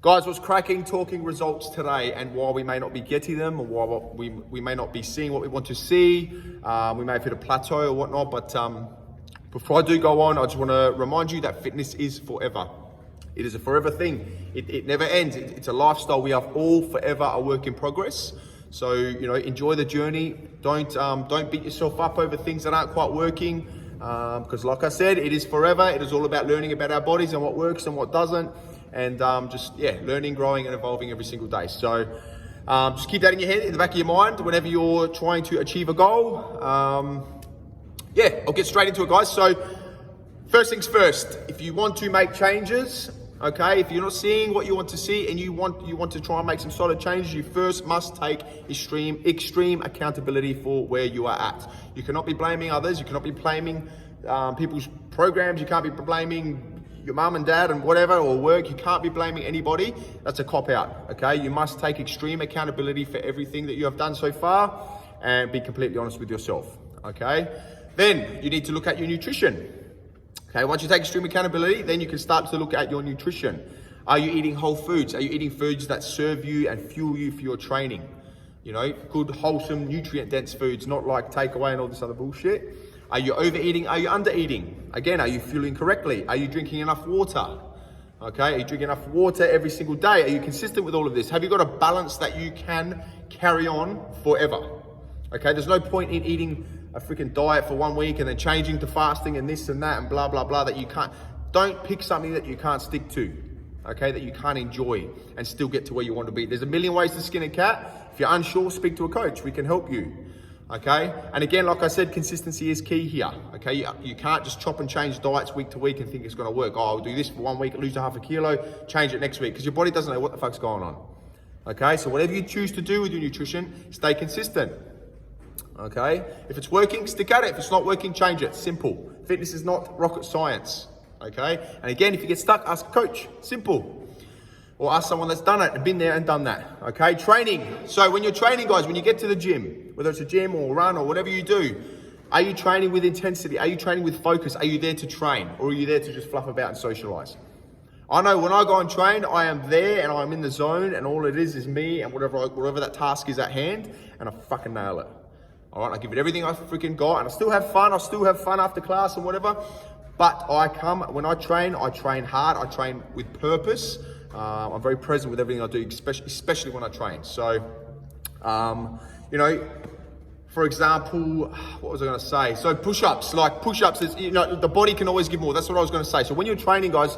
Guys, what's cracking? Talking results today, and while we may not be getting them, or while we may not be seeing what we want to see, we may have hit a plateau or whatnot, but before I do go on, I just want to remind you that fitness is forever. It is a forever thing. It never ends. It's a lifestyle. We are all forever a work in progress. So, you know, enjoy the journey. Don't beat yourself up over things that aren't quite working, because like I said, it is forever. It is all about learning about our bodies and what works and what doesn't. And learning, growing, and evolving every single day. So just keep that in your head, in the back of your mind, whenever you're trying to achieve a goal. I'll get straight into it, guys. So first things first, if you want to make changes, okay, if you're not seeing what you want to see and you want to try and make some solid changes, you first must take extreme accountability for where you are at. You cannot be blaming others. You cannot be blaming people's programs. You can't be blaming your mum and dad and whatever, or work. You can't be blaming anybody. That's a cop out, okay? You must take extreme accountability for everything that you have done so far and be completely honest with yourself, okay? Then you need to look at your nutrition. Okay, once you take extreme accountability, then you can start to look at your nutrition. Are you eating whole foods? Are you eating foods that serve you and fuel you for your training? You know, good, wholesome, nutrient-dense foods, not like takeaway and all this other bullshit. Are you overeating? Are you undereating? Again, are you fueling correctly? Are you drinking enough water? Okay, are you drinking enough water every single day? Are you consistent with all of this? Have you got a balance that you can carry on forever? Okay, there's no point in eating a freaking diet for 1 week and then changing to fasting and this and that and blah, blah, blah, that you can't. Don't pick something that you can't stick to, okay, that you can't enjoy and still get to where you want to be. There's a million ways to skin a cat. If you're unsure, speak to a coach. We can help you. Okay, and again, like I said, consistency is key here. Okay, you can't just chop and change diets week to week and think it's going to work. Oh, I'll do this for 1 week, lose a half a kilo, change it next week, because your body doesn't know what the fuck's going on. Okay, so whatever you choose to do with your nutrition, stay consistent. Okay, if it's working, stick at it. If it's not working, change it. Simple. Fitness is not rocket science. Okay, and again, if you get stuck, ask a coach. Simple. Or ask someone that's done it and been there and done that, okay? Training. So when you're training, guys, when you get to the gym, whether it's a gym or run or whatever you do, are you training with intensity? Are you training with focus? Are you there to train? Or are you there to just fluff about and socialize? I know when I go and train, I am there and I'm in the zone and all it is me and whatever that task is at hand, and I fucking nail it. All right, I give it everything I freaking got, and I still have fun. I still have fun after class and whatever. But when I train hard, I train with purpose. I'm very present with everything I do, especially when I train. So, you know, for example, what was I going to say? So push-ups, is, you know, the body can always give more. That's what I was going to say. So when you're training, guys,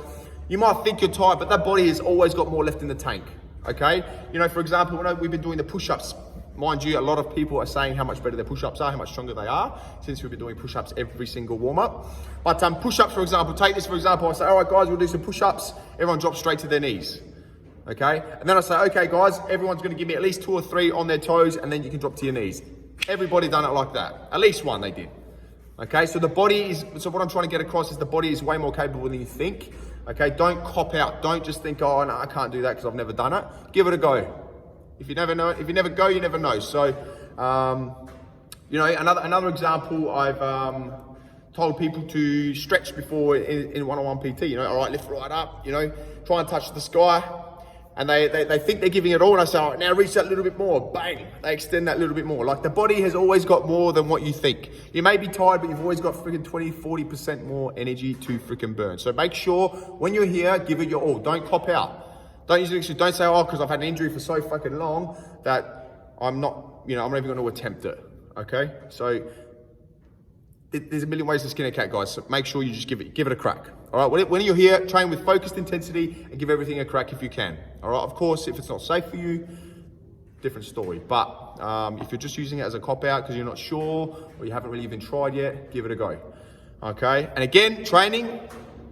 you might think you're tired, but that body has always got more left in the tank, okay? You know, for example, when we've been doing the push-ups, mind you, a lot of people are saying how much better their push-ups are, how much stronger they are, since we've been doing push-ups every single warm-up. But push-ups, for example, take this for example, I say, all right, guys, we'll do some push-ups. Everyone drops straight to their knees, okay? And then I say, okay, guys, everyone's gonna give me at least 2 or 3 on their toes, and then you can drop to your knees. Everybody done it like that. At least one they did, okay? So what I'm trying to get across is the body is way more capable than you think, okay? Don't cop out. Don't just think, oh, no, I can't do that because I've never done it. Give it a go. If you never know, if you never go, you never know. So, you know, another example, I've told people to stretch before in one-on-one PT. You know, all right, lift right up. You know, try and touch the sky, and they think they're giving it all. And I say, all right, now reach that little bit more. Bang! They extend that little bit more. Like the body has always got more than what you think. You may be tired, but you've always got freaking 20-40% more energy to freaking burn. So make sure when you're here, give it your all. Don't cop out. Don't say, oh, because I've had an injury for so fucking long that I'm not even going to attempt it, okay? So there's a million ways to skin a cat, guys. So make sure you just give it a crack, all right? When you're here, train with focused intensity and give everything a crack if you can, all right? Of course, if it's not safe for you, different story. But if you're just using it as a cop-out because you're not sure or you haven't really even tried yet, give it a go, okay? And again, training,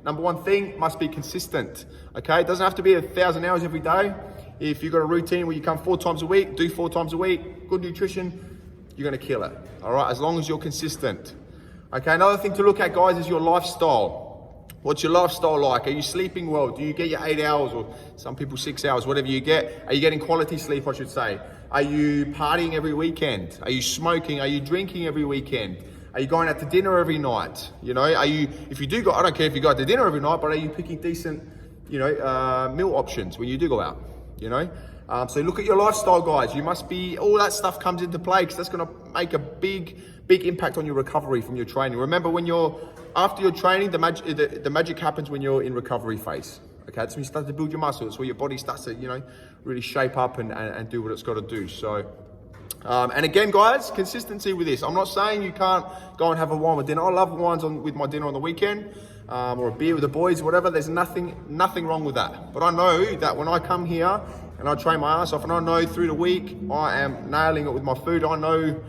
number one thing, must be consistent, okay? It doesn't have to be 1,000 hours every day. If you've got a routine where you come 4 times a week, do 4 times a week, good nutrition, you're gonna kill it, all right? As long as you're consistent. Okay, another thing to look at, guys, is your lifestyle. What's your lifestyle like? Are you sleeping well? Do you get your 8 hours, or some people 6 hours, whatever you get? Are you getting quality sleep, I should say? Are you partying every weekend? Are you smoking? Are you drinking every weekend? Are you going out to dinner every night? You know, if you do go, I don't care if you go out to dinner every night, but are you picking decent, meal options when you do go out, So look at your lifestyle, guys. You must be, all that stuff comes into play because that's going to make a big impact on your recovery from your training. Remember, after your training, the magic happens when you're in recovery phase. Okay, that's when you start to build your muscle. It's where your body starts to, really shape up and do what it's got to do. So, and again, guys, consistency with this. I'm not saying you can't go and have a wine with dinner. I love wines with my dinner on the weekend, or a beer with the boys, whatever. There's nothing wrong with that. But I know that when I come here and I train my ass off, and I know through the week I am nailing it with my food. I know,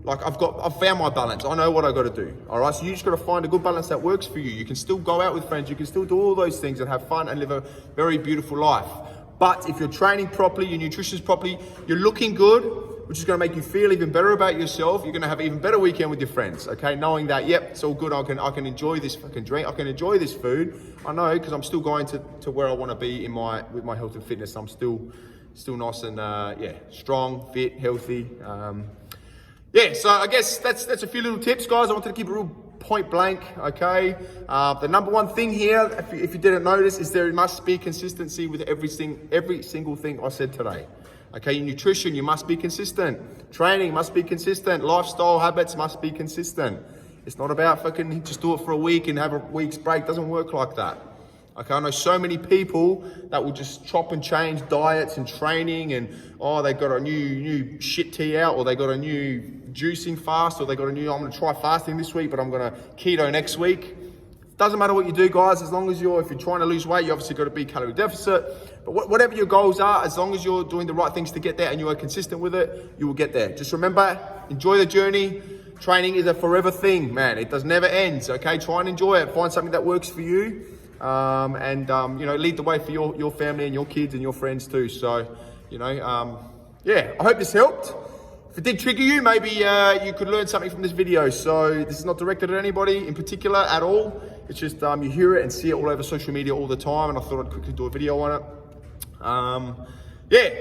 I've found my balance. I know what I got to do. All right, so you just got to find a good balance that works for you. You can still go out with friends. You can still do all those things and have fun and live a very beautiful life. But if you're training properly, your nutrition's properly, you're looking good, which is going to make you feel even better about yourself. You're going to have an even better weekend with your friends, okay? Knowing that, yep, it's all good. I can enjoy this fucking drink. I can enjoy this food. I know, because I'm still going to where I want to be with my health and fitness. I'm still nice and strong, fit, healthy. So I guess that's a few little tips, guys. I wanted to keep it real point blank, okay? The number one thing here, if you didn't notice, is there must be consistency with every single thing I said today. Okay, your nutrition, you must be consistent. Training must be consistent. Lifestyle habits must be consistent. It's not about fucking just do it for a week and have a week's break. It doesn't work like that. Okay, I know so many people that will just chop and change diets and training and, they got a new shit tea out, or they got a new juicing fast, or they got I'm going to try fasting this week, but I'm going to keto next week. Doesn't matter what you do, guys, as long as if you're trying to lose weight, you obviously got to be calorie deficit. But whatever your goals are, as long as you're doing the right things to get there and you are consistent with it, you will get there. Just remember, enjoy the journey. Training is a forever thing, man. It never ends, okay? Try and enjoy it. Find something that works for you. Lead the way for your family and your kids and your friends too. So, I hope this helped. If it did trigger you, maybe you could learn something from this video. So this is not directed at anybody in particular at all. It's just you hear it and see it all over social media all the time, and I thought I'd quickly do a video on it.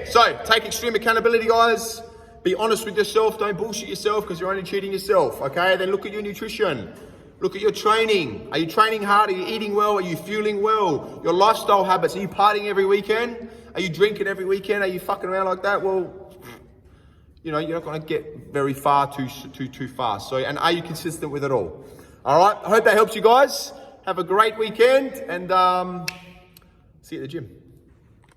So take extreme accountability, guys. Be honest with yourself. Don't bullshit yourself, because you're only cheating yourself, okay? Then look at your nutrition. Look at your training. Are you training hard? Are you eating well? Are you fueling well? Your lifestyle habits. Are you partying every weekend? Are you drinking every weekend? Are you fucking around like that? Well, you're not going to get very far too fast. So, and are you consistent with it all? All right. I hope that helps you guys. Have a great weekend, and see you at the gym.